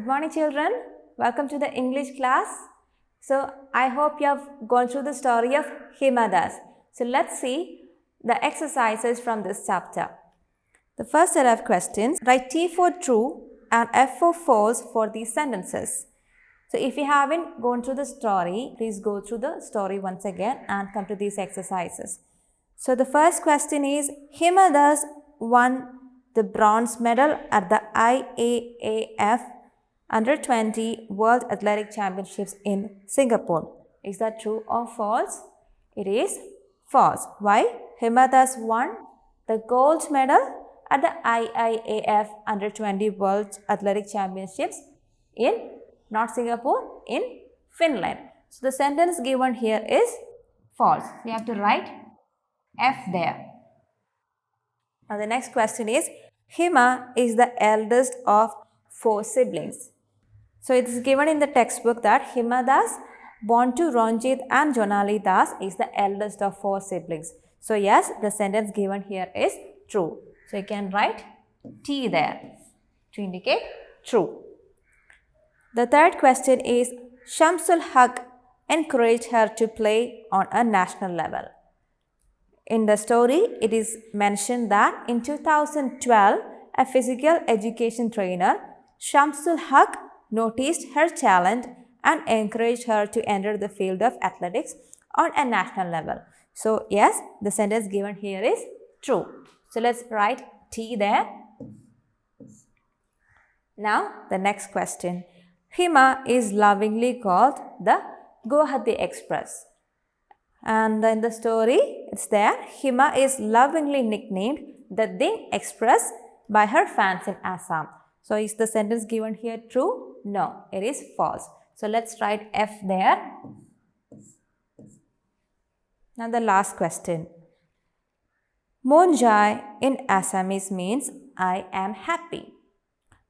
Good morning, children. Welcome to the English class. So, I hope you have gone through the story of Hima Das. So, let's see the exercises from this chapter. The first set of questions, write T for true and F for false for these sentences. So, if you haven't gone through the story, please go through the story once again and come to these exercises. So, the first question is, Hima Das won the bronze medal at the IAAF Under-20 World Athletic Championships in Singapore. Is that true or false? It is false. Why? Hima Das won the gold medal at the IAAF Under-20 World Athletic Championships in not Singapore, in Finland. So, the sentence given here is false. We have to write F there. Now, the next question is, Hima is the eldest of 4 siblings. So, it is given in the textbook that Hima Das, born to Ranjit and Jonali Das, is the eldest of 4 siblings. So, yes, the sentence given here is true. So, you can write T there to indicate true. The third question is, Shamsul Haq encouraged her to play on a national level. In the story, it is mentioned that in 2012, a physical education trainer, Shamsul Haq, noticed her talent and encouraged her to enter the field of athletics on a national level. So, yes, the sentence given here is true. So, let's write T there. Now, the next question. Hima is lovingly called the Guwahati Express. And in the story, it's there. Hima is lovingly nicknamed the Ding Express by her fans in Assam. So, is the sentence given here true? No, it is false. So, let's write F there. Now, the last question. Monjai in Assamese means I am happy.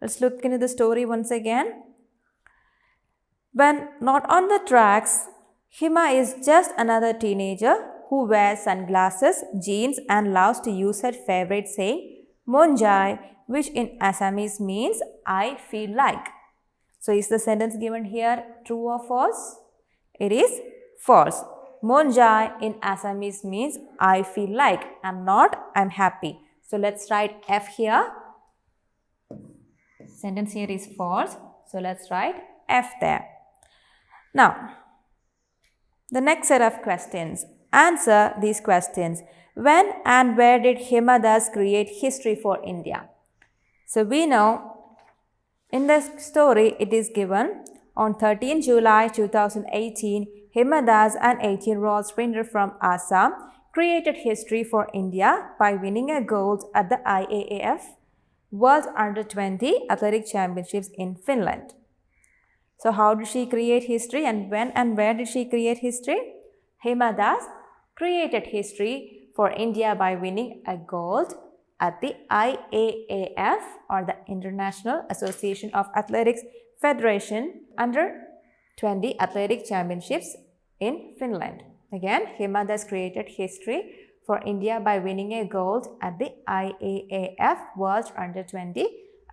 Let's look into the story once again. When not on the tracks, Hima is just another teenager who wears sunglasses, jeans and loves to use her favorite saying, Monjai, which in Assamese means I feel like. So, is the sentence given here true or false? It is false. Monjai in Assamese means I feel like and not I'm happy. So, let's write F here. Sentence here is false. So, let's write F there. Now, the next set of questions. Answer these questions. When and where did Hima Das create history for India? So, we know in the story it is given on 13 July 2018, Hima Das, an 18-year-old sprinter from Assam, created history for India by winning a gold at the IAAF World Under-20 Athletic Championships in Finland. So, how did she create history and when and where did she create history? Hima Das created history for India by winning a gold at the IAAF or the International Association of Athletics Federation Under-20 Athletic Championships in Finland. Again, Hima Das created history for India by winning a gold at the IAAF World Under-20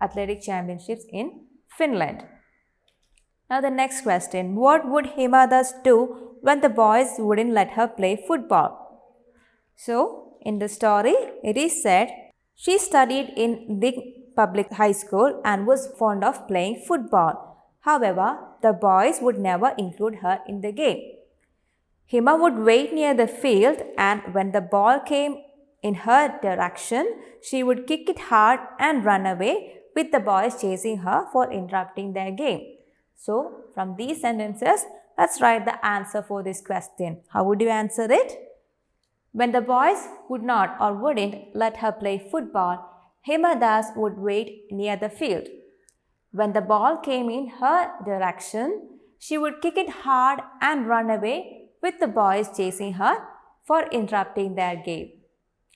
Athletic Championships in Finland. Now, the next question. What would Hima Das do when the boys wouldn't let her play football? So, in the story, it is said, she studied in Dig Public High School and was fond of playing football. However, the boys would never include her in the game. Hima would wait near the field and when the ball came in her direction, she would kick it hard and run away with the boys chasing her for interrupting their game. So, from these sentences, let's write the answer for this question. How would you answer it? When the boys would not or wouldn't let her play football, Hima Das would wait near the field. When the ball came in her direction, she would kick it hard and run away with the boys chasing her for interrupting their game.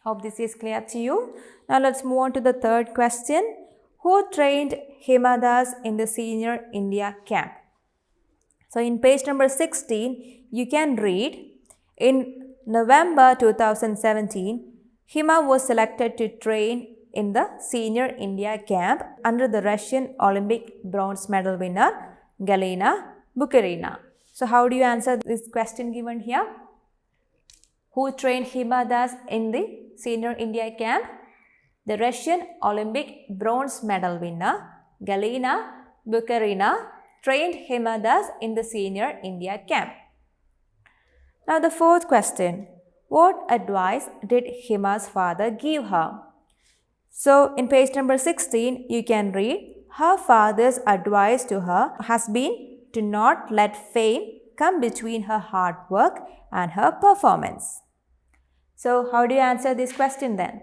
Hope this is clear to you. Now, let's move on to the third question. Who trained Hima Das in the Senior India camp? So, in page number 16, you can read, in November 2017, Hima was selected to train in the senior India camp under the Russian Olympic bronze medal winner Galina Bukarina. So how do you answer this question given here? Who trained Hima Das in the senior India camp? The Russian Olympic bronze medal winner Galina Bukarina trained Hima Das in the senior India camp. Now the fourth question. What advice did Hima's father give her? So in page number 16, you can read, her father's advice to her has been to not let fame come between her hard work and her performance. So how do you answer this question then?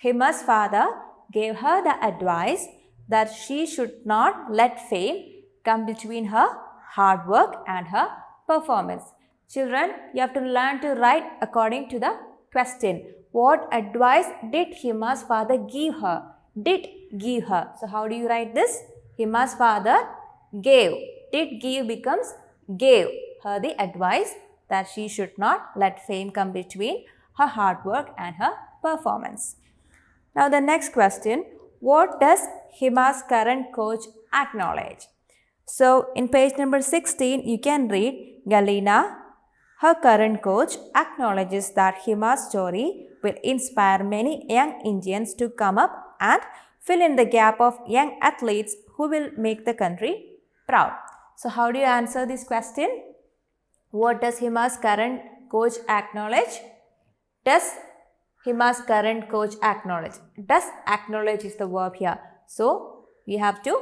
Hima's father gave her the advice that she should not let fame come between her hard work and her performance. Children, you have to learn to write according to the question. What advice did Hima's father give her? Did give her. So how do you write this? Hima's father gave. Did give becomes gave her the advice that she should not let fame come between her hard work and her performance. Now the next question. What does Hima's current coach acknowledge? So in page number 16, you can read, Galina, her current coach, acknowledges that Hima's story will inspire many young Indians to come up and fill in the gap of young athletes who will make the country proud. So how do you answer this question? What does Hima's current coach acknowledge? Does Hima's current coach acknowledge? Does acknowledge is the verb here. So we have to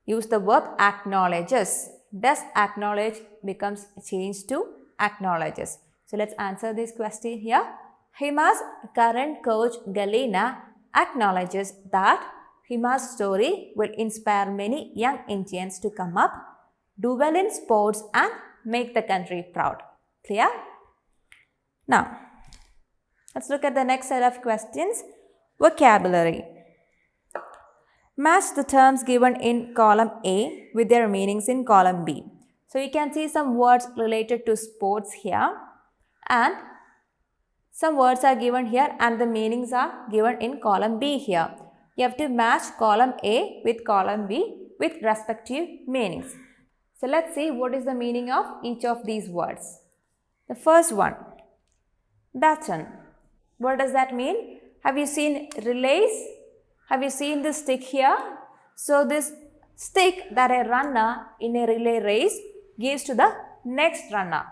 use the verb acknowledges. Does acknowledge becomes changed to acknowledges. So let's answer this question here. Hima's current coach Galina acknowledges that Hima's story will inspire many young Indians to come up, do well in sports and make the country proud. Clear? Now, let's look at the next set of questions. Vocabulary. Match the terms given in column A with their meanings in column B. So you can see some words related to sports here and some words are given here and the meanings are given in column B here. You have to match column A with column B with respective meanings. So let's see what is the meaning of each of these words. The first one, baton. What does that mean? Have you seen relays? Have you seen this stick here? So this stick that a runner in a relay race gives to the next runner.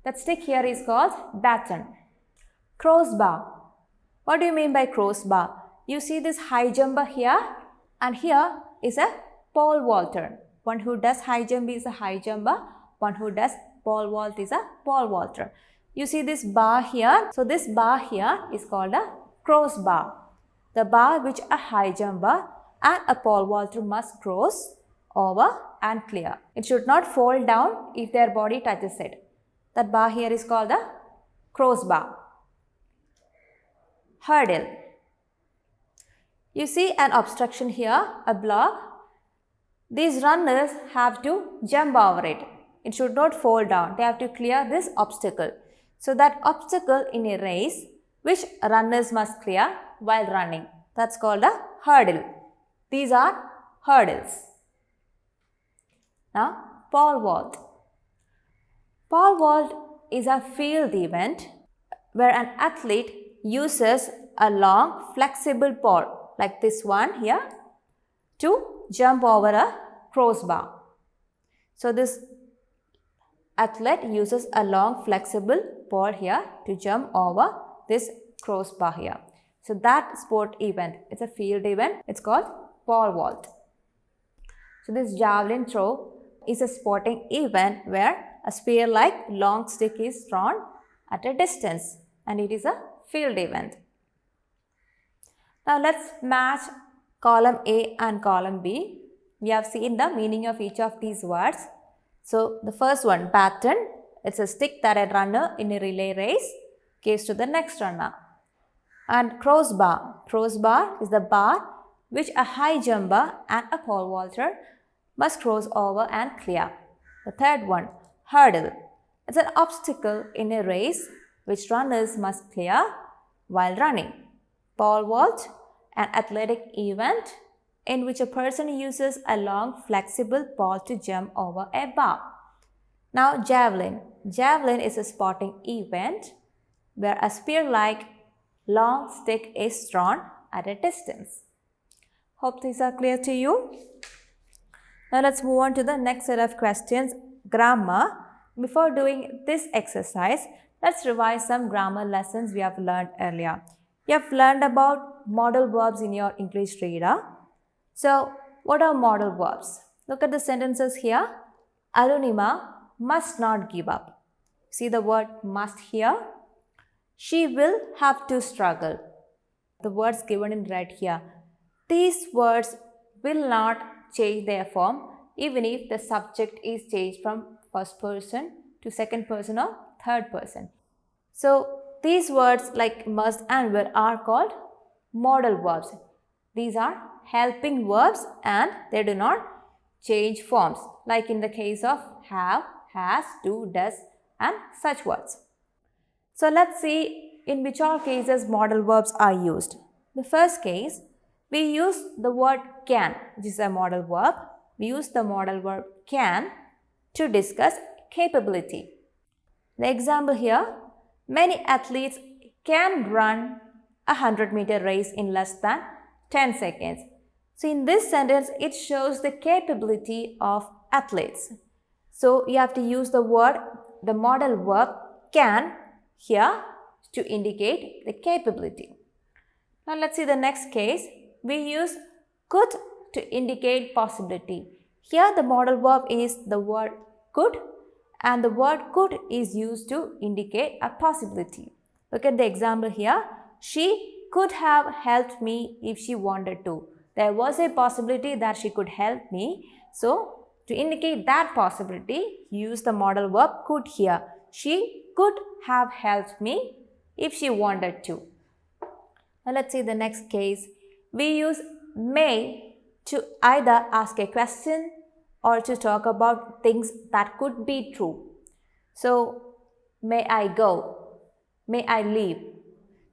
That stick here is called baton. Crossbar. What do you mean by crossbar? You see this high jumper here and here is a pole vaulter. One who does high jump is a high jumper. One who does pole vault is a pole vaulter. You see this bar here. So this bar here is called a crossbar. The bar which a high jumper and a pole vaulter must cross over and clear. It should not fall down if their body touches it. That bar here is called the crossbar. Hurdle. You see an obstruction here, a block. These runners have to jump over it. It should not fall down. They have to clear this obstacle. So that obstacle in a race which runners must clear while running. That's called a hurdle. These are hurdles. Now, pole vault. Pole vault is a field event where an athlete uses a long flexible pole like this one here to jump over a crossbar. So this athlete uses a long flexible pole here to jump over this crossbar here. So that sport event, it's a field event, it's called pole vault. So this javelin throw is a sporting event where a spear-like long stick is thrown at a distance and it is a field event. Now let's match column A and column B. We have seen the meaning of each of these words. So the first one, baton, it's a stick that a runner in a relay race gives to the next runner. And crossbar, crossbar is the bar which a high jumper and a pole vaulter must cross over and clear. The third one, hurdle, it's an obstacle in a race which runners must clear while running. Pole vault, an athletic event in which a person uses a long flexible pole to jump over a bar. Now javelin. Javelin is a sporting event where a spear-like long stick is thrown at a distance. Hope these are clear to you. Now let's move on to the next set of questions, grammar. Before doing this exercise, let's revise some grammar lessons we have learned earlier. You have learned about modal verbs in your English reader. So, what are modal verbs? Look at the sentences here. Arunima must not give up. See the word must here? She will have to struggle. The words given in red here. These words will not change their form even if the subject is changed from first person to second person or third person. So, these words like must and will are called modal verbs. These are helping verbs and they do not change forms like in the case of have, has, do, does and such words. So let's see in which all cases modal verbs are used. The first case, we use the word can, which is a modal verb. We use the modal verb can to discuss capability. The example here, many athletes can run a 100-meter race in less than 10 seconds. So in this sentence, it shows the capability of athletes. So you have to use the modal verb can here to indicate the capability. Now let's see the next case. We use could to indicate possibility. Here the modal verb is the word could and the word could is used to indicate a possibility. Look at the example here. She could have helped me if she wanted to. There was a possibility that she could help me. So, to indicate that possibility, use the modal verb could here. She could have helped me if she wanted to. Now, let's see the next case. We use may to either ask a question or to talk about things that could be true. So, may I go? May I leave?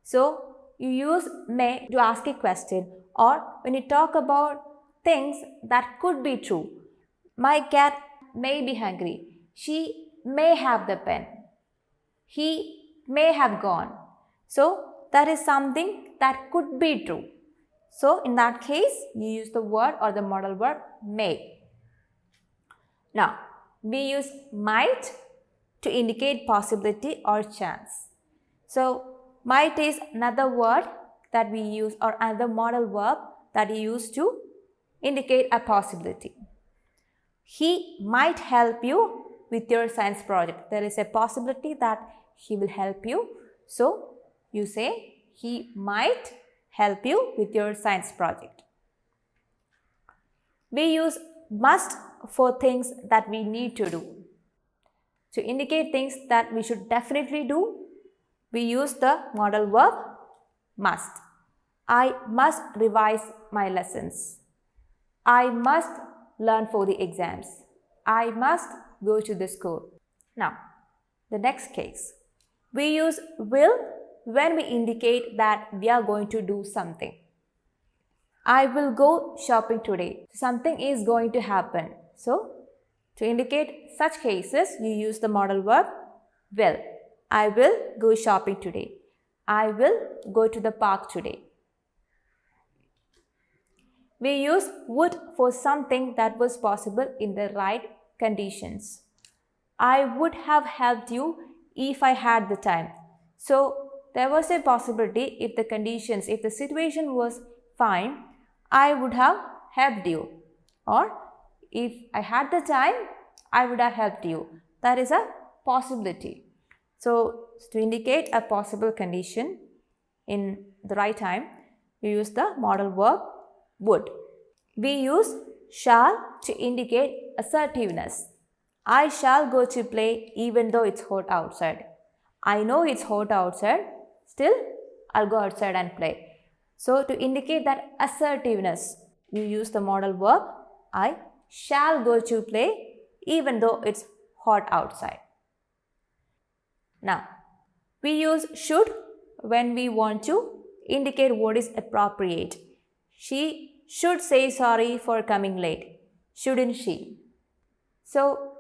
So, you use may to ask a question or when you talk about things that could be true. My cat may be hungry. She may have the pen. He may have gone. So, that is something that could be true. So, in that case, you use the word or the modal verb may. Now, we use might to indicate possibility or chance. So, might is another word that we use or another modal verb that we use to indicate a possibility. He might help you with your science project. There is a possibility that he will help you. So, you say he might help you with your science project. We use must for things that we need to do. To indicate things that we should definitely do, we use the modal verb must. I must revise my lessons. I must learn for the exams. I must go to the school. Now, the next case. We use will when we indicate that we are going to do something. I will go shopping today. Something is going to happen. So, to indicate such cases, you use the modal verb will. I will go shopping today. I will go to the park today. We use would for something that was possible in the right conditions. I would have helped you if I had the time. So, there was a possibility if the conditions, if the situation was fine, I would have helped you. Or if I had the time, I would have helped you. That is a possibility. So, to indicate a possible condition in the right time, we use the modal verb would. We use shall to indicate assertiveness. I shall go to play even though it's hot outside. I know it's hot outside, still I'll go outside and play. So, to indicate that assertiveness, you use the modal verb I shall go to play even though it's hot outside. Now, we use should when we want to indicate what is appropriate. She should say sorry for coming late, shouldn't she? So,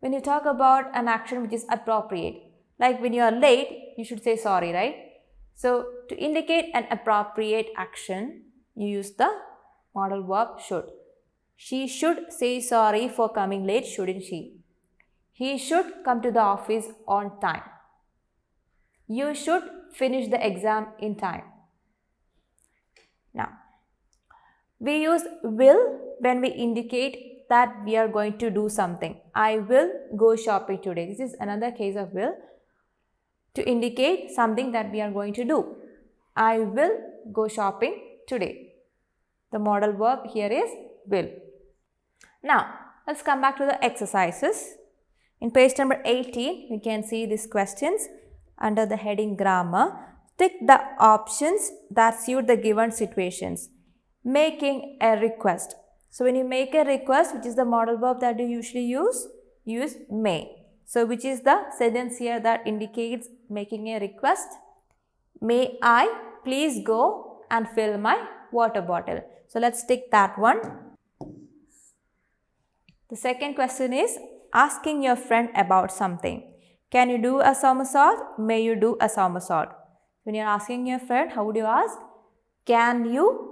when you talk about an action which is appropriate, like when you are late, you should say sorry, right? So, to indicate an appropriate action, you use the modal verb should. She should say sorry for coming late, shouldn't she? He should come to the office on time. You should finish the exam in time. Now, we use will when we indicate that we are going to do something. I will go shopping today. This is another case of will to indicate something that we are going to do. I will go shopping today. The modal verb here is will. Now, let's come back to the exercises. In page number 18, we can see these questions under the heading grammar. Tick the options that suit the given situations. Making a request. So, when you make a request, which is the modal verb that you usually use may. So, which is the sentence here that indicates making a request? May I please go and fill my water bottle? So, let's tick that one. The second question is asking your friend about something. Can you do a somersault? May you do a somersault? When you are asking your friend, how would you ask? Can you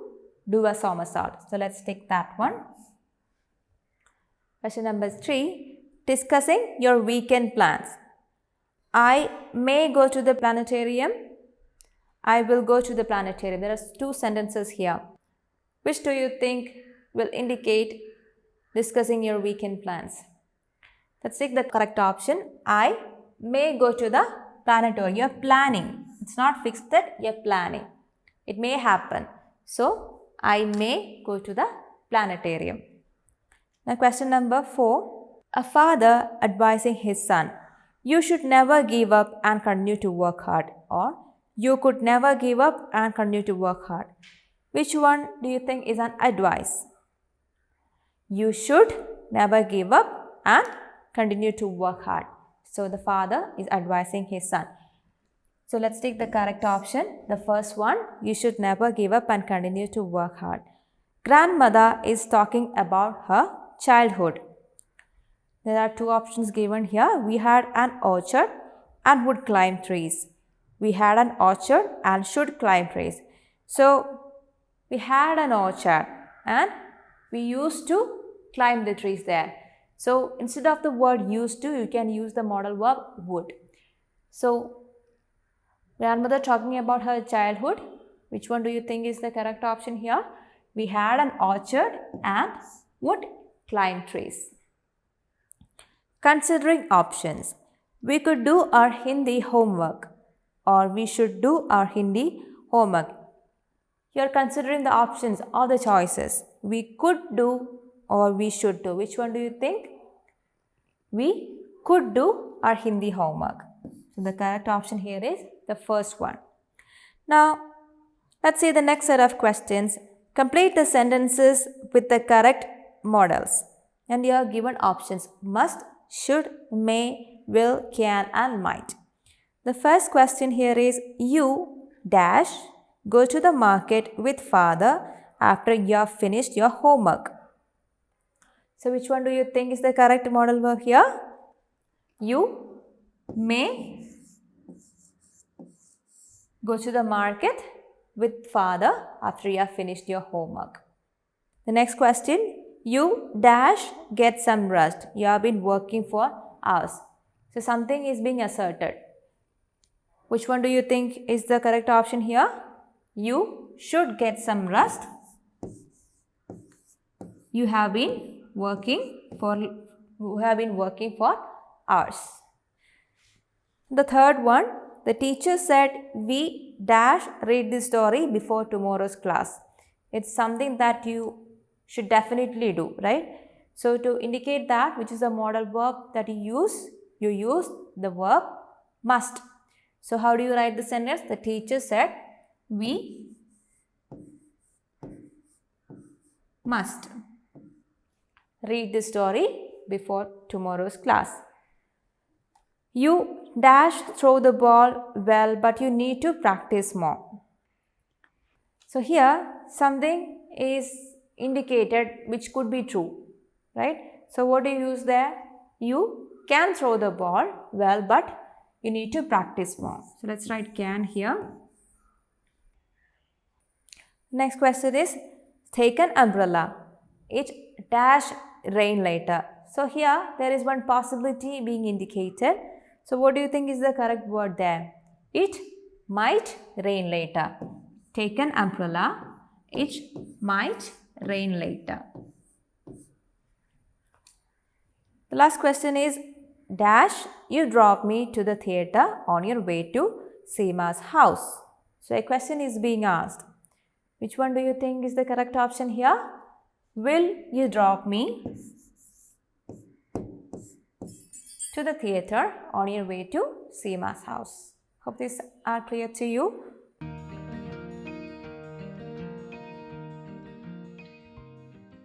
do a somersault? So, let's take that one. Question number 3. Discussing your weekend plans. I may go to the planetarium. I will go to the planetarium. There are two sentences here. Which do you think will indicate discussing your weekend plans? Let's take the correct option. I may go to the planetarium. You are planning. It's not fixed that you are planning. It may happen. So, I may go to the planetarium. Now, question number 4. A father advising his son. You should never give up and continue to work hard. Or, you could never give up and continue to work hard. Which one do you think is an advice? You should never give up and continue to work hard. So, the father is advising his son. So, let's take the correct option. The first one, you should never give up and continue to work hard. Grandmother is talking about her childhood. There are two options given here. We had an orchard and would climb trees. We had an orchard and should climb trees. So, we had an orchard and we used to climb the trees there. So, instead of the word used to, you can use the modal verb would. So, grandmother talking about her childhood. Which one do you think is the correct option here? We had an orchard and would climb trees. Considering options. We could do our Hindi homework or we should do our Hindi homework. You are considering the options or the choices. We could do or we should do. Which one do you think? We could do our Hindi homework. So, the correct option here is the first one. Now, let's see the next set of questions. Complete the sentences with the correct modals. And you are given options must, should, may, will, can and might. The first question here is you dash go to the market with father after you have finished your homework. So, which one do you think is the correct modal verb here? You may go to the market with father after you have finished your homework. The next question, you dash get some rest. You have been working for hours. So, something is being asserted. Which one do you think is the correct option here? You should get some rest. You have been working for hours. The third one, the teacher said we dash read this story before tomorrow's class. It's something that you should definitely do, right? So, to indicate that, which is a modal verb that you use the verb must. So, how do you write the sentence? The teacher said we must read the story before tomorrow's class. You dash throw the ball well, but you need to practice more. So here something is indicated which could be true, right? So what do you use there? You can throw the ball well, but you need to practice more. So let's write can here. Next question is, take an umbrella. It dash rain later. So here there is one possibility being indicated. So what do you think is the correct word there? It might rain later. Take an umbrella. It might rain later. The last question is, dash you drop me to the theatre on your way to Seema's house. So a question is being asked. Which one do you think is the correct option here? Will you drop me to the theatre on your way to Seema's house? Hope these are clear to you.